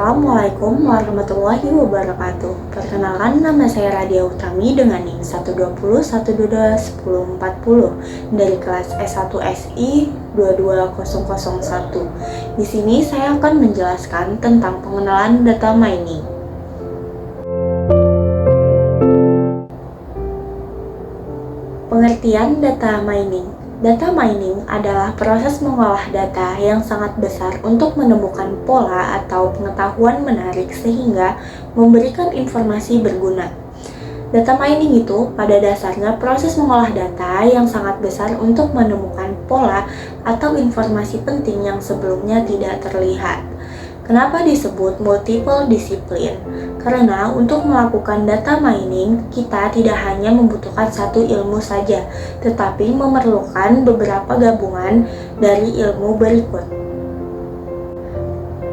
Assalamualaikum warahmatullahi wabarakatuh. Perkenalkan, nama saya Radia Utami dengan NIM 120121040 dari kelas S1 SI 22001. Di sini saya akan menjelaskan tentang pengenalan data mining. Pengertian data mining. Data mining adalah proses mengolah data yang sangat besar untuk menemukan pola atau pengetahuan menarik sehingga memberikan informasi berguna. Data mining itu pada dasarnya proses mengolah data yang sangat besar untuk menemukan pola atau informasi penting yang sebelumnya tidak terlihat. Kenapa disebut multiple disiplin? Karena untuk melakukan data mining, kita tidak hanya membutuhkan satu ilmu saja, tetapi memerlukan beberapa gabungan dari ilmu berikut.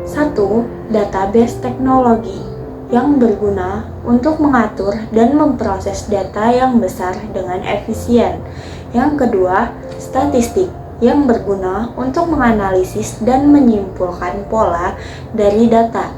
1. Database teknologi yang berguna untuk mengatur dan memproses data yang besar dengan efisien. Yang kedua, statistik yang berguna untuk menganalisis dan menyimpulkan pola dari data.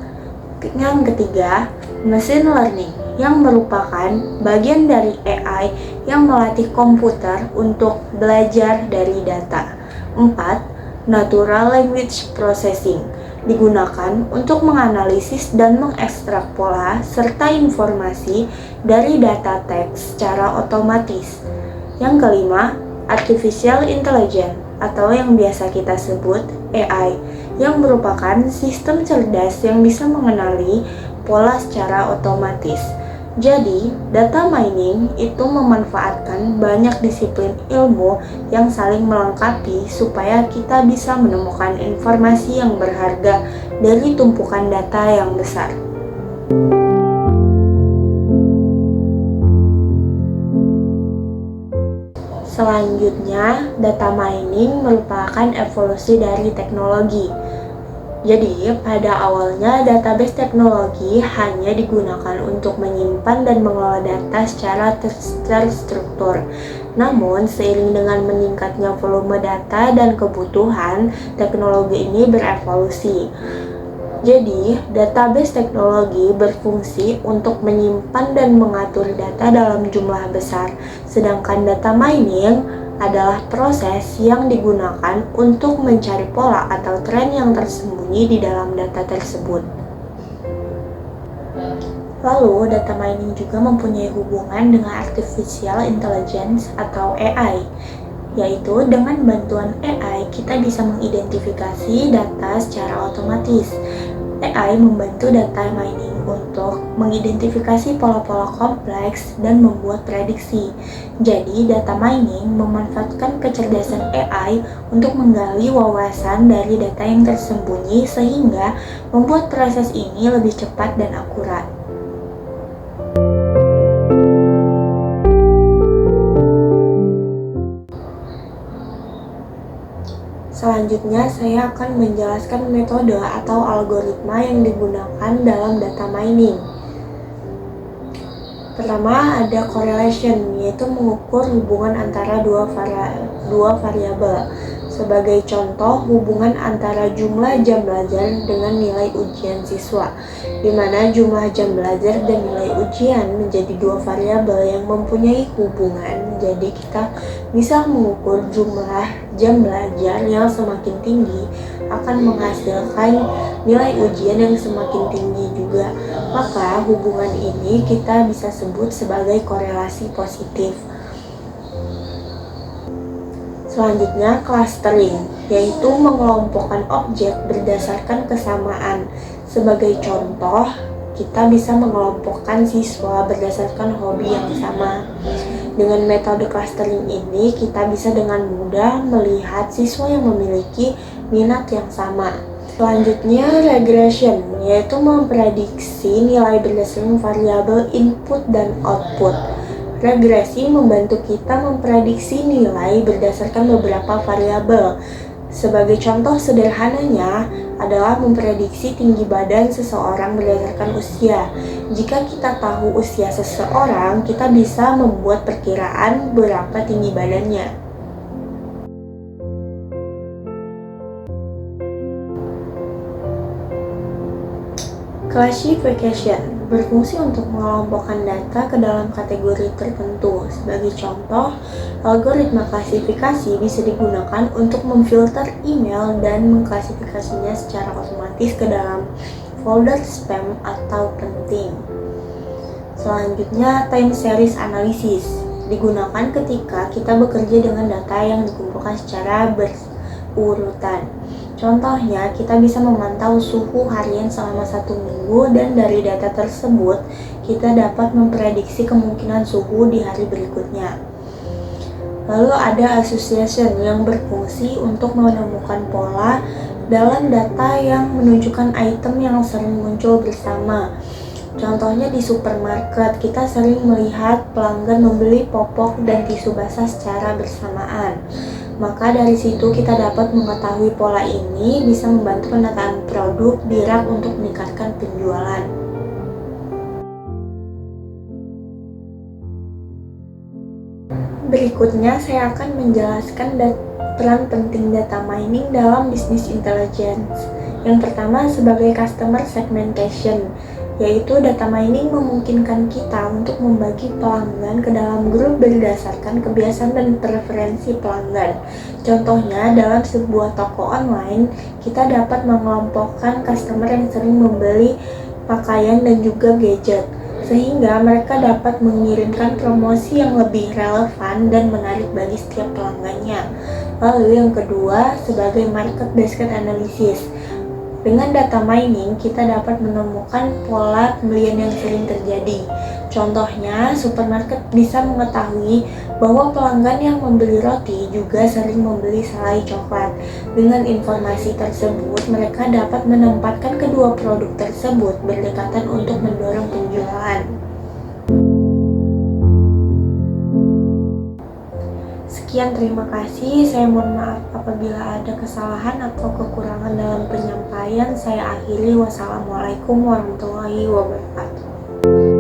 Yang ketiga, machine learning yang merupakan bagian dari AI yang melatih komputer untuk belajar dari data. 4. Natural language processing digunakan untuk menganalisis dan mengekstrak pola serta informasi dari data teks secara otomatis. Yang kelima, artificial intelligence atau yang biasa kita sebut AI, yang merupakan sistem cerdas yang bisa mengenali pola secara otomatis. Jadi, data mining itu memanfaatkan banyak disiplin ilmu yang saling melengkapi supaya kita bisa menemukan informasi yang berharga dari tumpukan data yang besar. Selanjutnya, data mining merupakan evolusi dari teknologi. Jadi, pada awalnya database teknologi hanya digunakan untuk menyimpan dan mengelola data secara terstruktur. Namun, seiring dengan meningkatnya volume data dan kebutuhan, teknologi ini berevolusi. Jadi, database teknologi berfungsi untuk menyimpan dan mengatur data dalam jumlah besar, sedangkan data mining adalah proses yang digunakan untuk mencari pola atau tren yang tersembunyi di dalam data tersebut. Lalu, data mining juga mempunyai hubungan dengan artificial intelligence atau AI, yaitu dengan bantuan AI kita bisa mengidentifikasi data secara otomatis. AI membantu data mining untuk mengidentifikasi pola-pola kompleks dan membuat prediksi. Jadi, data mining memanfaatkan kecerdasan AI untuk menggali wawasan dari data yang tersembunyi sehingga membuat proses ini lebih cepat dan akurat. Selanjutnya, saya akan menjelaskan metode atau algoritma yang digunakan dalam data mining. Pertama, ada correlation, yaitu mengukur hubungan antara dua variabel. Sebagai contoh, hubungan antara jumlah jam belajar dengan nilai ujian siswa, di mana jumlah jam belajar dan nilai ujian menjadi dua variabel yang mempunyai hubungan. Jadi kita bisa mengukur jumlah jam belajar yang semakin tinggi akan menghasilkan nilai ujian yang semakin tinggi juga. Maka hubungan ini kita bisa sebut sebagai korelasi positif. Selanjutnya, clustering, yaitu mengelompokkan objek berdasarkan kesamaan. Sebagai contoh, kita bisa mengelompokkan siswa berdasarkan hobi yang sama. Dengan metode clustering ini, kita bisa dengan mudah melihat siswa yang memiliki minat yang sama. Selanjutnya, regression, yaitu memprediksi nilai berdasarkan variabel input dan output. Regresi membantu kita memprediksi nilai berdasarkan beberapa variabel. Sebagai contoh sederhananya adalah memprediksi tinggi badan seseorang berdasarkan usia. Jika kita tahu usia seseorang, kita bisa membuat perkiraan berapa tinggi badannya. Classification berfungsi untuk mengelompokkan data ke dalam kategori tertentu. Sebagai contoh, algoritma klasifikasi bisa digunakan untuk memfilter email dan mengklasifikasinya secara otomatis ke dalam folder spam atau penting. Selanjutnya, time series analysis digunakan ketika kita bekerja dengan data yang dikumpulkan secara berurutan. Contohnya, kita bisa memantau suhu harian selama 1 minggu dan dari data tersebut, kita dapat memprediksi kemungkinan suhu di hari berikutnya. Lalu ada association yang berfungsi untuk menemukan pola dalam data yang menunjukkan item yang sering muncul bersama. Contohnya di supermarket, kita sering melihat pelanggan membeli popok dan tisu basah secara bersamaan. Maka dari situ kita dapat mengetahui pola ini bisa membantu penataan produk di rak untuk meningkatkan penjualan. Berikutnya saya akan menjelaskan peran penting data mining dalam bisnis intelligence. Yang pertama sebagai customer segmentation, yaitu data mining memungkinkan kita untuk membagi pelanggan ke dalam grup berdasarkan kebiasaan dan preferensi pelanggan. Contohnya, dalam sebuah toko online, kita dapat mengelompokkan customer yang sering membeli pakaian dan juga gadget, sehingga mereka dapat mengirimkan promosi yang lebih relevan dan menarik bagi setiap pelanggannya. Lalu yang kedua, sebagai market basket analysis. Dengan data mining, kita dapat menemukan pola pembelian yang sering terjadi. Contohnya, supermarket bisa mengetahui bahwa pelanggan yang membeli roti juga sering membeli selai coklat. Dengan informasi tersebut, mereka dapat menempatkan kedua produk tersebut berdekatan untuk mendorong penjualan. Sekian, terima kasih. Saya mohon maaf apabila ada kesalahan atau kekurangan dalam penyampaian. Saya akhiri. Wassalamualaikum warahmatullahi wabarakatuh.